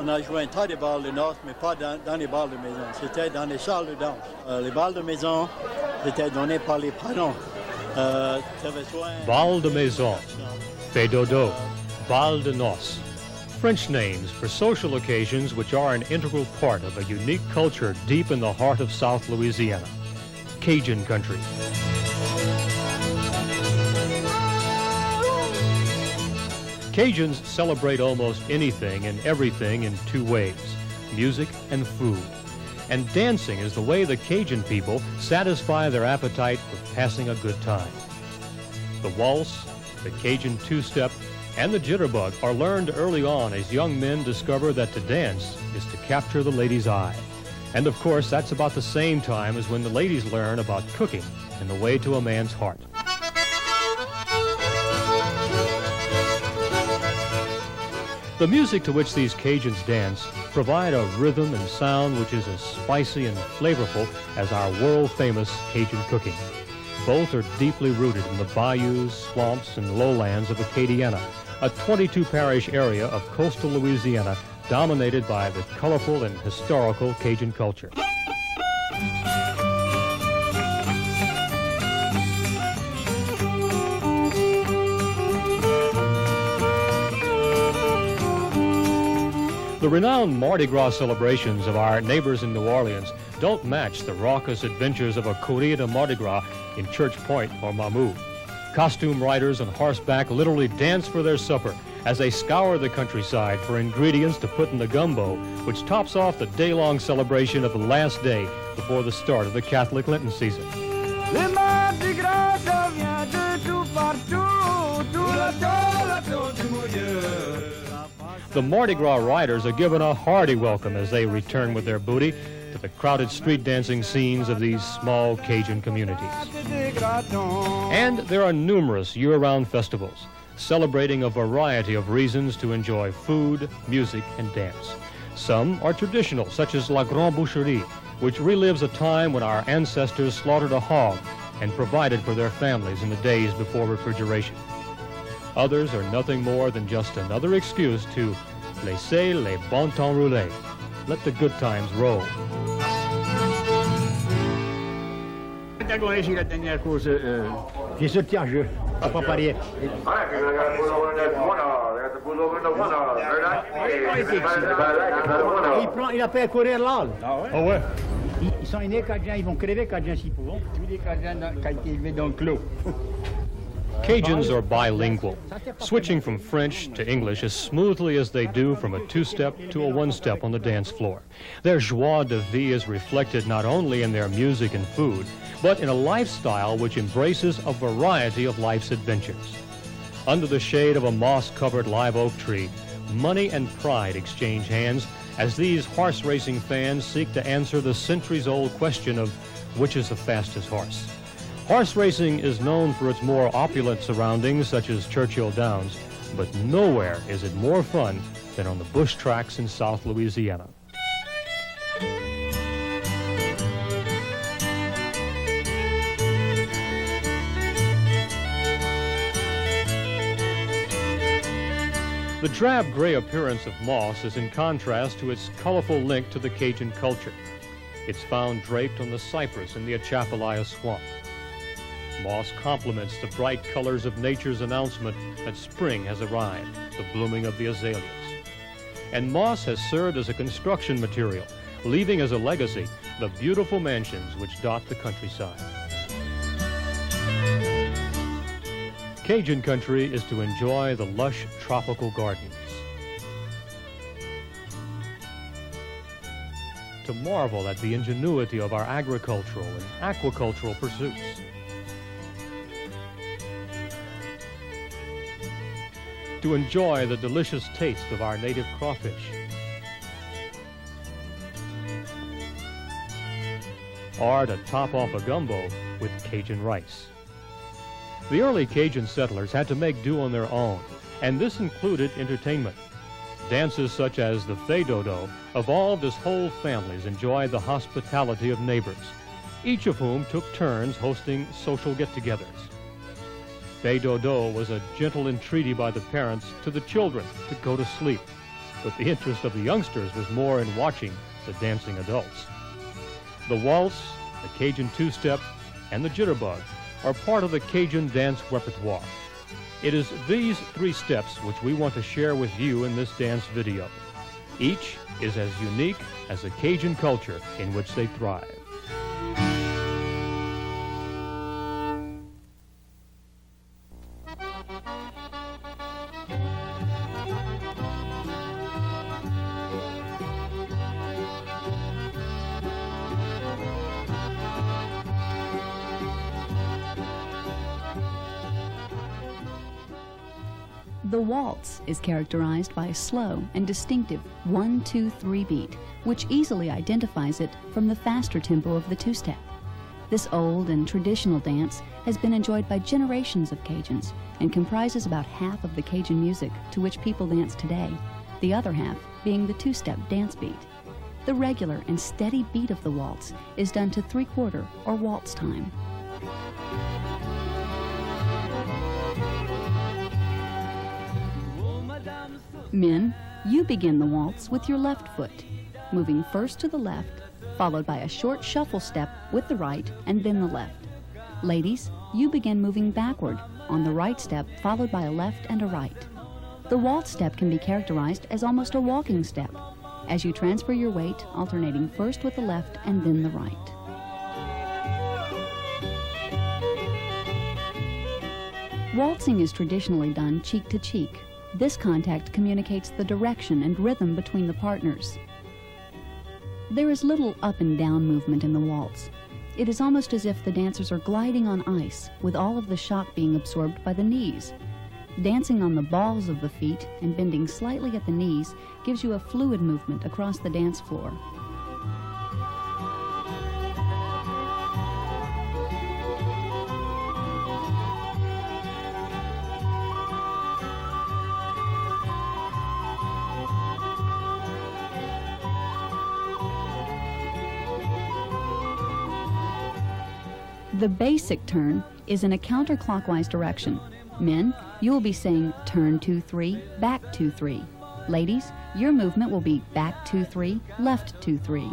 On a joué un tas de balles de noces, mais pas dans les balles de maison. C'était dans les salles de danse. Les balles de maison étaient données par les parents. Bal de maison, fée dodo, bal de noces. French names for social occasions which are an integral part of a unique culture deep in the heart of South Louisiana, Cajun country. Cajuns celebrate almost anything and everything in two ways, music and food. And dancing is the way the Cajun people satisfy their appetite for passing a good time. The waltz, the Cajun two-step, and the jitterbug are learned early on as young men discover that to dance is to capture the lady's eye. And of course, that's about the same time as when the ladies learn about cooking and the way to a man's heart. The music to which these Cajuns dance provide a rhythm and sound which is as spicy and flavorful as our world-famous Cajun cooking. Both are deeply rooted in the bayous, swamps, and lowlands of Acadiana, a 22-parish area of coastal Louisiana dominated by the colorful and historical Cajun culture. The renowned Mardi Gras celebrations of our neighbors in New Orleans don't match the raucous adventures of a Courrier de Mardi Gras in Church Point or Mamou. Costume riders on horseback literally dance for their supper as they scour the countryside for ingredients to put in the gumbo, which tops off the day-long celebration of the last day before the start of the Catholic Lenten season. Le Mardi Gras vient de tout partout, tout le temps, du Dieu. The Mardi Gras riders are given a hearty welcome as they return with their booty to the crowded street dancing scenes of these small Cajun communities. And there are numerous year-round festivals celebrating a variety of reasons to enjoy food, music, and dance. Some are traditional, such as La Grande Boucherie, which relives a time when our ancestors slaughtered a hog and provided for their families in the days before refrigeration. Others are nothing more than just another excuse to laisser les bon temps rouler. Let the good times roll. J'ai sauté en jeu, à pas parier. Il a fait courir l'âle. Ah ouais? Ils sont nés Cajuns, ils vont crever Cajuns s'ils pourront. Tous les Cajuns qui ont été élevés dans le clos. Cajuns are bilingual, switching from French to English as smoothly as they do from a two-step to a one-step on the dance floor. Their joie de vie is reflected not only in their music and food, but in a lifestyle which embraces a variety of life's adventures. Under the shade of a moss-covered live oak tree, money and pride exchange hands as these horse racing fans seek to answer the centuries-old question of which is the fastest horse. Horse racing is known for its more opulent surroundings, such as Churchill Downs, but nowhere is it more fun than on the bush tracks in South Louisiana. The drab gray appearance of moss is in contrast to its colorful link to the Cajun culture. It's found draped on the cypress in the Atchafalaya swamp. Moss complements the bright colors of nature's announcement that spring has arrived, the blooming of the azaleas. And moss has served as a construction material, leaving as a legacy the beautiful mansions which dot the countryside. Cajun country is to enjoy the lush tropical gardens, to marvel at the ingenuity of our agricultural and aquacultural pursuits, to enjoy the delicious taste of our native crawfish, or to top off a gumbo with Cajun rice. The early Cajun settlers had to make do on their own, and this included entertainment. Dances such as the fée dodo evolved as whole families enjoyed the hospitality of neighbors, each of whom took turns hosting social get-togethers. Fée dodo was a gentle entreaty by the parents to the children to go to sleep, but the interest of the youngsters was more in watching the dancing adults. The waltz, the Cajun two-step, and the jitterbug are part of the Cajun dance repertoire. It is these three steps which we want to share with you in this dance video. Each is as unique as the Cajun culture in which they thrive. The waltz is characterized by a slow and distinctive 1-2-3 beat, which easily identifies it from the faster tempo of the two-step. This old and traditional dance has been enjoyed by generations of Cajuns and comprises about half of the Cajun music to which people dance today, the other half being the two-step dance beat. The regular and steady beat of the waltz is done to 3/4 or waltz time. Men, you begin the waltz with your left foot, moving first to the left, followed by a short shuffle step with the right and then the left. Ladies, you begin moving backward on the right step, followed by a left and a right. The waltz step can be characterized as almost a walking step, as you transfer your weight, alternating first with the left and then the right. Waltzing is traditionally done cheek to cheek. This contact communicates the direction and rhythm between the partners. There is little up and down movement in the waltz. It is almost as if the dancers are gliding on ice, with all of the shock being absorbed by the knees. Dancing on the balls of the feet and bending slightly at the knees gives you a fluid movement across the dance floor. The basic turn is in a counterclockwise direction. Men, you will be saying turn 2-3, back 2-3. Ladies, your movement will be back 2-3, left 2-3.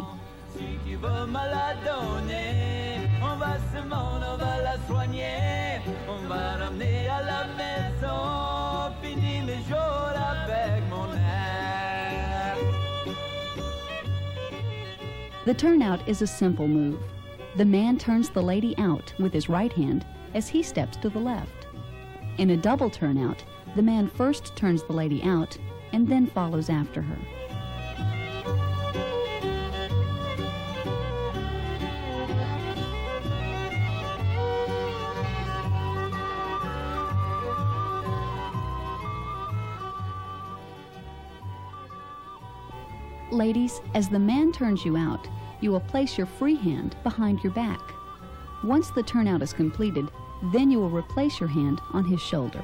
The turnout is a simple move. The man turns the lady out with his right hand as he steps to the left. In a double turnout, the man first turns the lady out and then follows after her. Ladies, as the man turns you out, you will place your free hand behind your back. Once the turnout is completed, then you will replace your hand on his shoulder.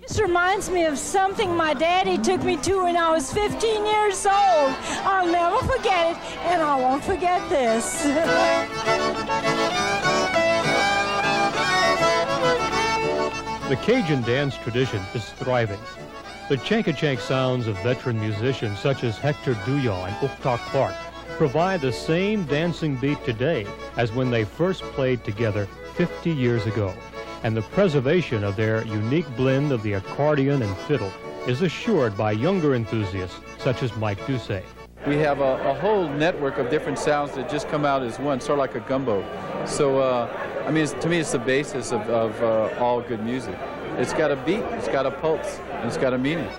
This reminds me of something my daddy took me to when I was 15 years old. I'll never forget it, and I won't forget this. The Cajun dance tradition is thriving. The chanka-chank sounds of veteran musicians such as Hector Douillon and Ukta Clark provide the same dancing beat today as when they first played together 50 years ago. And the preservation of their unique blend of the accordion and fiddle is assured by younger enthusiasts such as Mike Doucet. We have a whole network of different sounds that just come out as one, sort of like a gumbo. So, I mean, to me, it's the basis of all good music. It's got a beat, it's got a pulse, and it's got a meaning.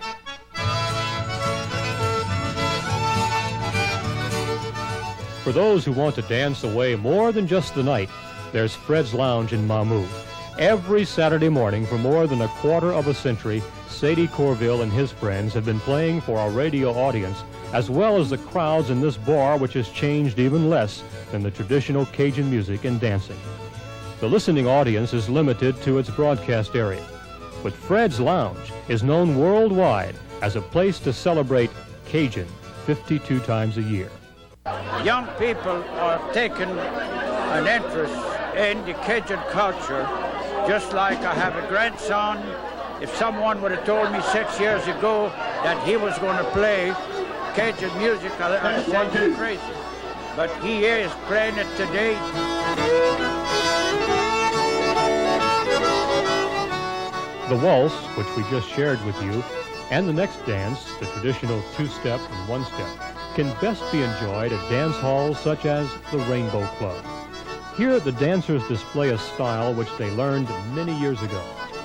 For those who want to dance away more than just the night, there's Fred's Lounge in Mamou. Every Saturday morning for more than a quarter of a century, Sadie Corville and his friends have been playing for our radio audience, as well as the crowds in this bar, which has changed even less than the traditional Cajun music and dancing. The listening audience is limited to its broadcast area, but Fred's Lounge is known worldwide as a place to celebrate Cajun 52 times a year. Young people are taking an interest in the Cajun culture, just like I have a grandson. If someone would have told me 6 years ago that he was going to play Cajun music, I'd have said you're crazy. But he is playing it today. The waltz, which we just shared with you, and the next dance, the traditional two-step and one-step, can best be enjoyed at dance halls such as the Rainbow Club. Here, the dancers display a style which they learned many years ago.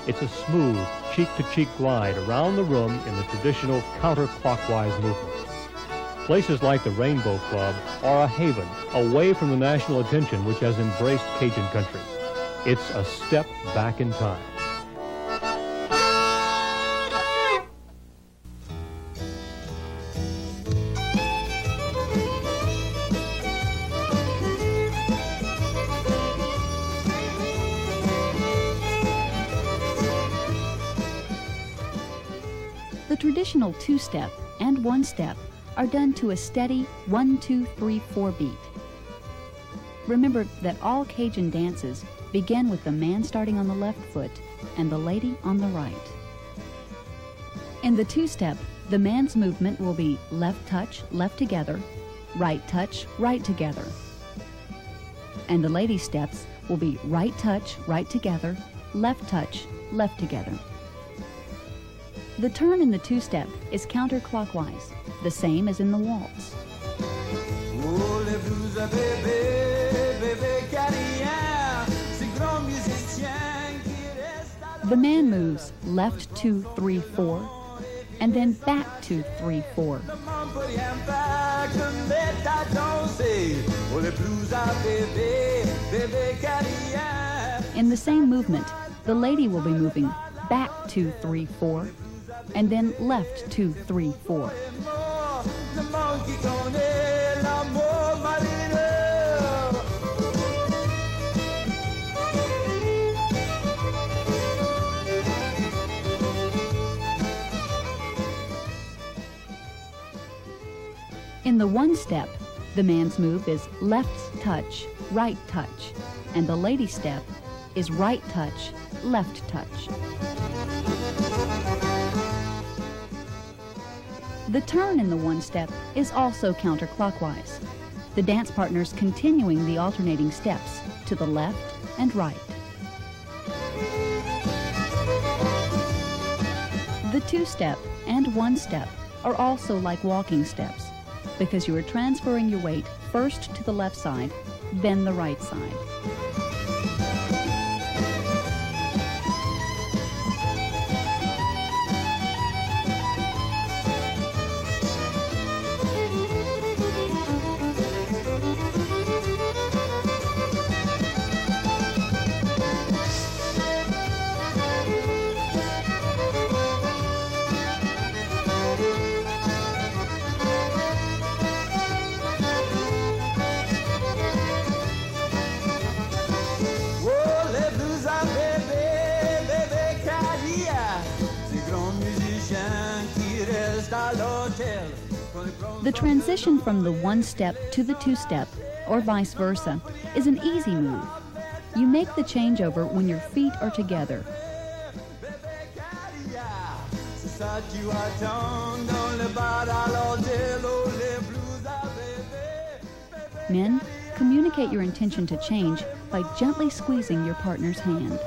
It's a smooth, cheek-to-cheek glide around the room in the traditional counterclockwise movement. Places like the Rainbow Club are a haven away from the national attention which has embraced Cajun country. It's a step back in time. The traditional two-step and one-step are done to a steady 1-2-3-4 beat. Remember that all Cajun dances begin with the man starting on the left foot and the lady on the right. In the two-step, the man's movement will be left touch, left together, right touch, right together. And the lady's steps will be right touch, right together, left touch, left together. The turn in the two-step is counterclockwise, the same as in the waltz. The man moves left 2-3-4, and then back 2-3-4. In the same movement, the lady will be moving back 2-3-4, and then left 2-3-4. In the one-step, the man's move is left touch, right touch, and the lady's step is right touch, left touch. The turn in the one-step is also counterclockwise, the dance partners continuing the alternating steps to the left and right. The two-step and one-step are also like walking steps, because you are transferring your weight first to the left side, then the right side. The transition from the one-step to the two-step, or vice versa, is an easy move. You make the changeover when your feet are together. Men, communicate your intention to change by gently squeezing your partner's hand.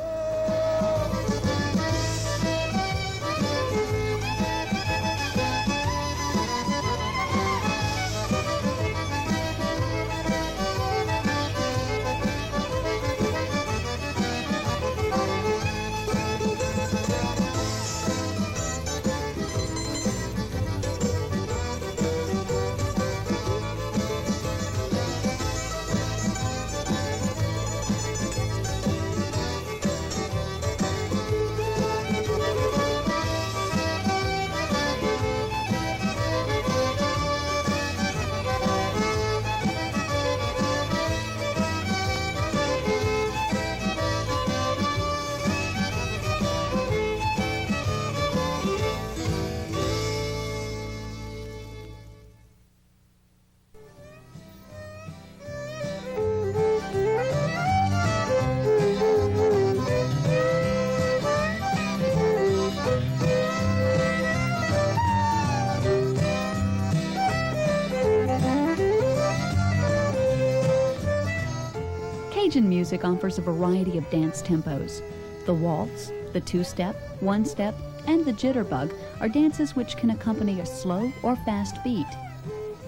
Cajun music offers a variety of dance tempos. The waltz, the two-step, one-step, and the jitterbug are dances which can accompany a slow or fast beat.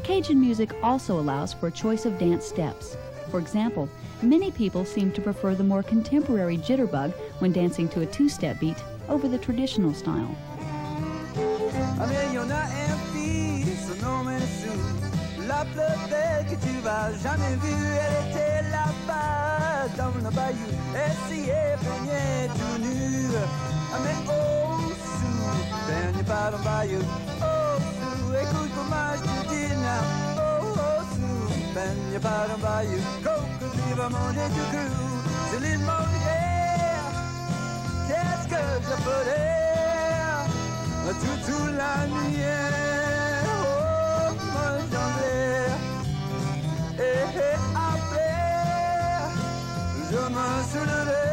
Cajun music also allows for a choice of dance steps. For example, many people seem to prefer the more contemporary jitterbug when dancing to a two-step beat over the traditional style. La plus belle que tu vas jamais vue, elle était là-bas dans le bayou, elle s'y est baignée tout nu. Ah mais oh Sue, baigne pas dans le bayou. Oh Sue, écoute comment je te dis là. Oh oh Sue, baigne pas dans le bayou. Coco, tu vas manger du cru, c'est l'île Molière. Qu'est-ce que je ferais toute la nuit? Et après, je me soulèverai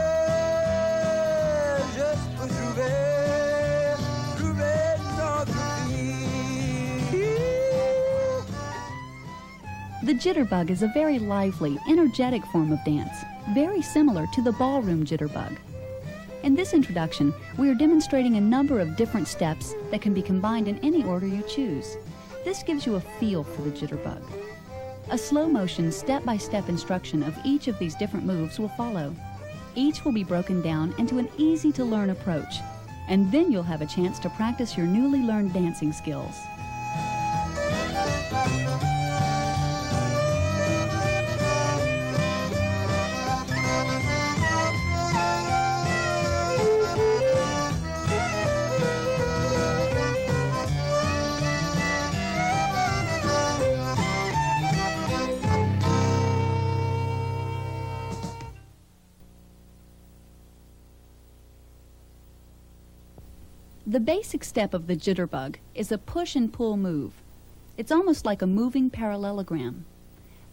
juste pour trouver notre vie. The jitterbug is a very lively, energetic form of dance, very similar to the ballroom jitterbug. In this introduction, we are demonstrating a number of different steps that can be combined in any order you choose. This gives you a feel for the jitterbug. A slow-motion, step-by-step instruction of each of these different moves will follow. Each will be broken down into an easy-to-learn approach, and then you'll have a chance to practice your newly learned dancing skills. The basic step of the jitterbug is a push and pull move. It's almost like a moving parallelogram.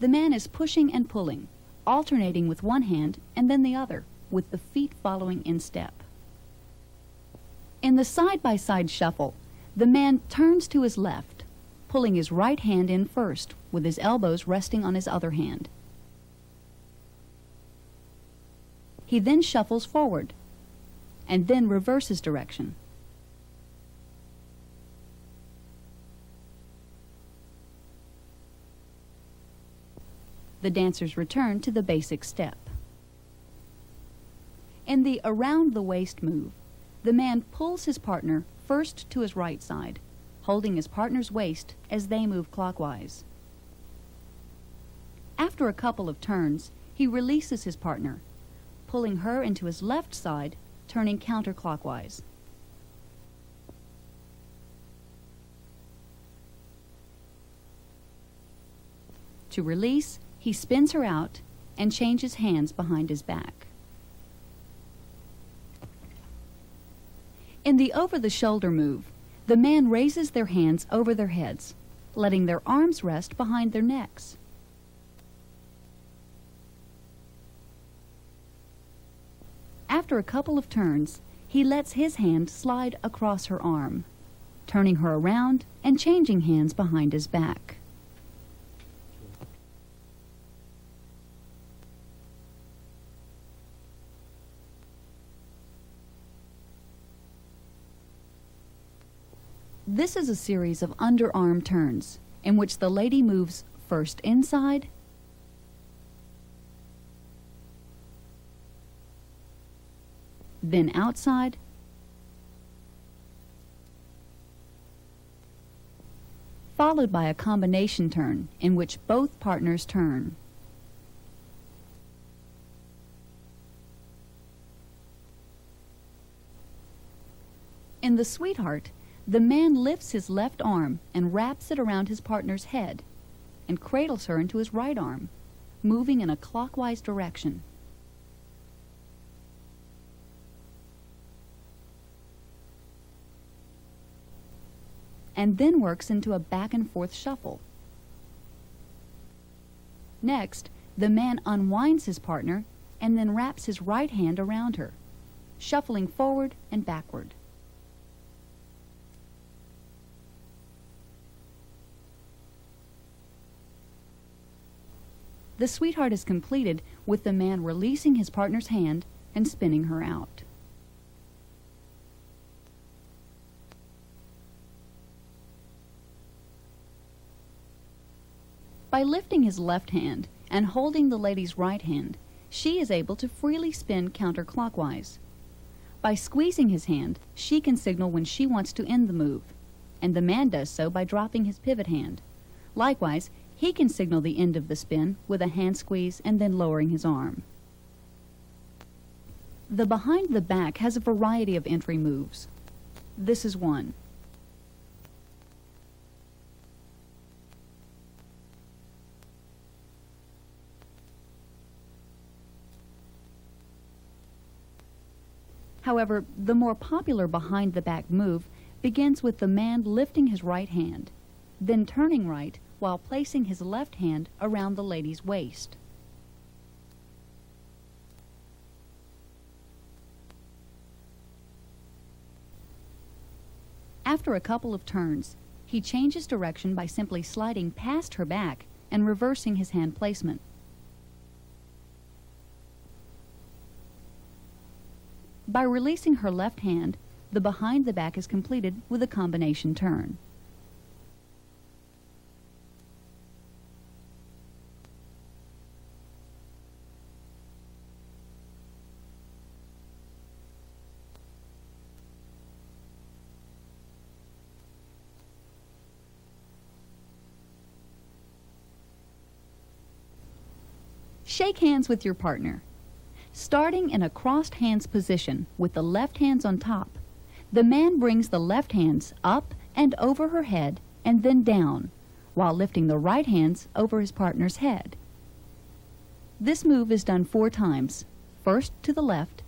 The man is pushing and pulling, alternating with one hand and then the other, with the feet following in step. In the side-by-side shuffle, the man turns to his left, pulling his right hand in first, with his elbows resting on his other hand. He then shuffles forward, and then reverses direction. The dancers return to the basic step. In the around the waist move, the man pulls his partner first to his right side, holding his partner's waist as they move clockwise. After a couple of turns, he releases his partner, pulling her into his left side, turning counterclockwise. To release, he spins her out and changes hands behind his back. In the over-the-shoulder move, the man raises their hands over their heads, letting their arms rest behind their necks. After a couple of turns, he lets his hand slide across her arm, turning her around and changing hands behind his back. This is a series of underarm turns in which the lady moves first inside, then outside, followed by a combination turn in which both partners turn. In the sweetheart, the man lifts his left arm and wraps it around his partner's head and cradles her into his right arm, moving in a clockwise direction. And then works into a back and forth shuffle. Next, the man unwinds his partner and then wraps his right hand around her, shuffling forward and backward. The sweetheart is completed with the man releasing his partner's hand and spinning her out. By lifting his left hand and holding the lady's right hand, she is able to freely spin counterclockwise. By squeezing his hand, she can signal when she wants to end the move, and the man does so by dropping his pivot hand. Likewise, he can signal the end of the spin with a hand squeeze and then lowering his arm. The behind the back has a variety of entry moves. This is one. However, the more popular behind the back move begins with the man lifting his right hand, then turning right while placing his left hand around the lady's waist. After a couple of turns, he changes direction by simply sliding past her back and reversing his hand placement. By releasing her left hand, the behind the back is completed with a combination turn. Shake hands with your partner. Starting in a crossed hands position with the left hands on top, the man brings the left hands up and over her head and then down, while lifting the right hands over his partner's head. This move is done 4 times, first to the left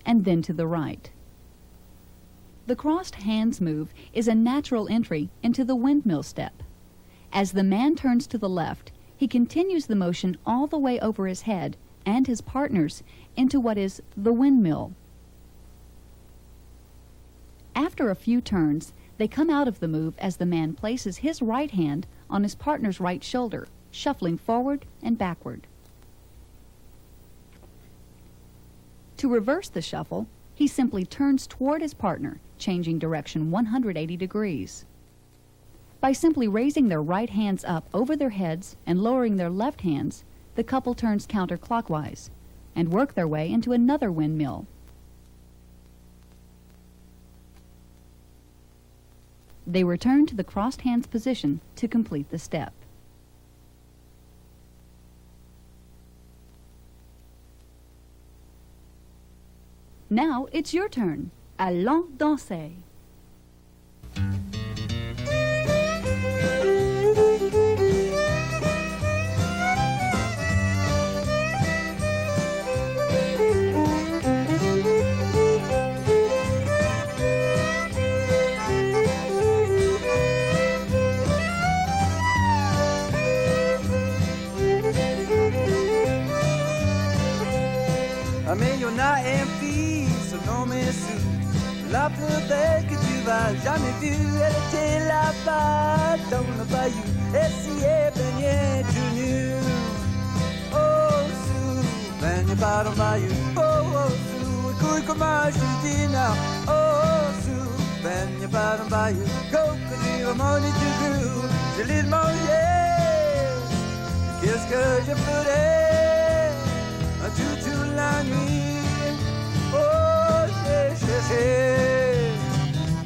and then to the right. The crossed hands move is a natural entry into the windmill step. As the man turns to the left, he continues the motion all the way over his head and his partner's into what is the windmill. After a few turns, they come out of the move as the man places his right hand on his partner's right shoulder, shuffling forward and backward. To reverse the shuffle, he simply turns toward his partner, changing direction 180 degrees. By simply raising their right hands up over their heads and lowering their left hands, the couple turns counterclockwise and work their way into another windmill. They return to the crossed hands position to complete the step. Now it's your turn. Allons, danser. Mais y'en a une fille, son nom est Sue, la plus belle que tu vas jamais vue. Elle était là-bas dans le bayou, elle s'y est baignée tout nu. Oh Sue, baigne pas dans le bayou. Oh Sue, écoute comment je te dis now. Oh Sue, baigne pas dans le bayou. Crocodile, mon nid du goût, je l'ai demandé. Qu'est-ce que je ferais toute la nuit? Oh, j'ai cherché,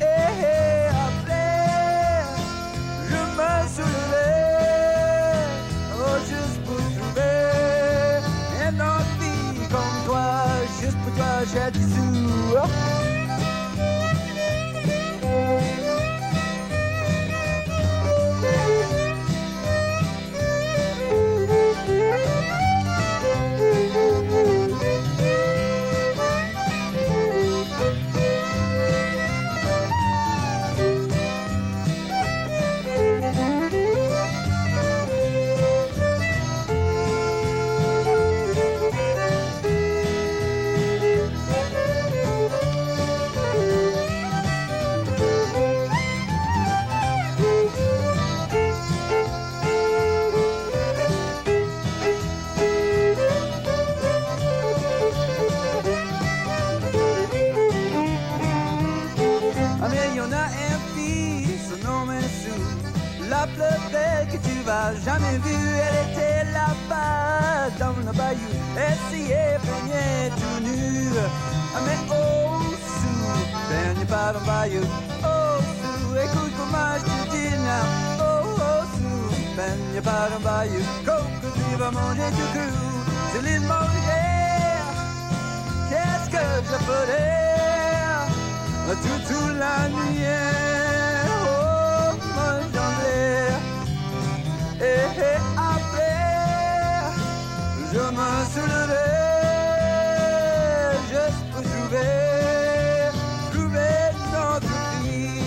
et après, je me soulevais, oh, juste pour trouver une autre fille comme toi, juste pour toi, j'ai des sous. Oh. vas jamais vue. Elle était là-bas dans le bayou, essayait baigner tout nu. Ah mais oh sous, baigne pas dans le bayou. Oh sous, écoute comment je te dis now. Oh sous, baigne pas dans le bayou. Coco, tu vas manger du cru. C'est l'île Maurière. Qu'est-ce que je ferais toute la nuit? Oh, mon janvier. Et après, je me soulèverai juste pour trouver notre vie.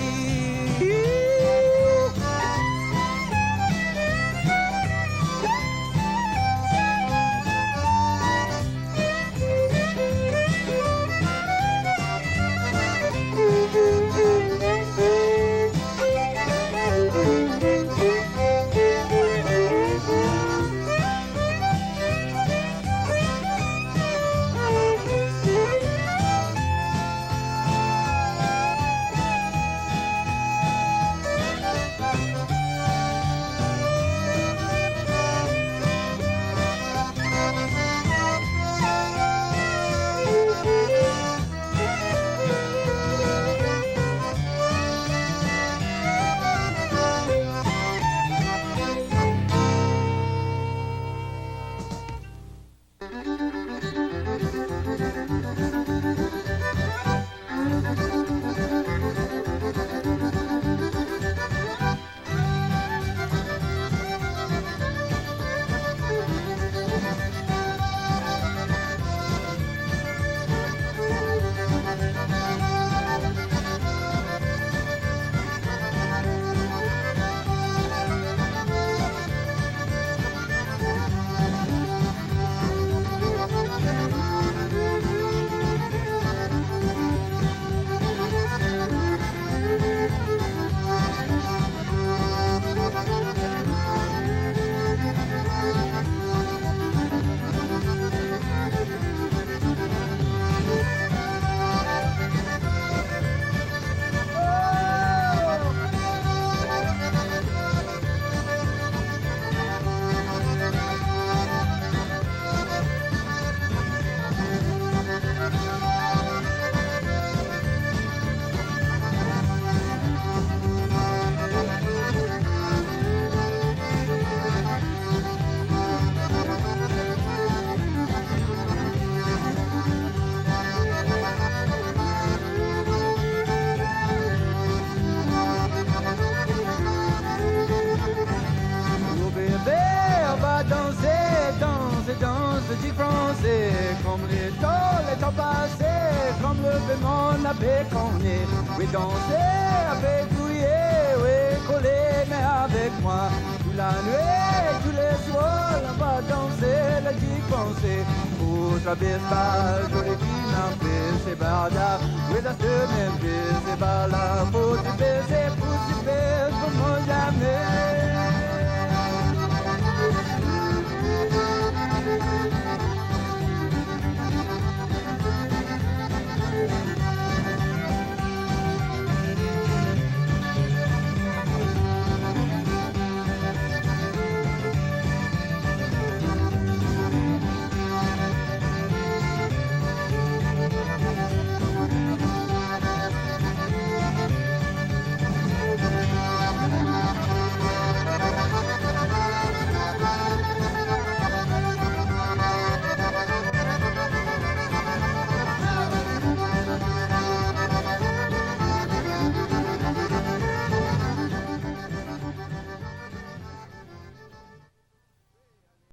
Comme les temps passés, comme le paiement avait connu. Oui, danser avec bouiller, oui, coller, mais avec moi. Toute la nuit, tous les soirs, on va danser, la petite pensée. Pour traverser pas, jolie fille, c'est bada. Oui, la semaine, c'est pas là. Pour te baiser, comme jamais.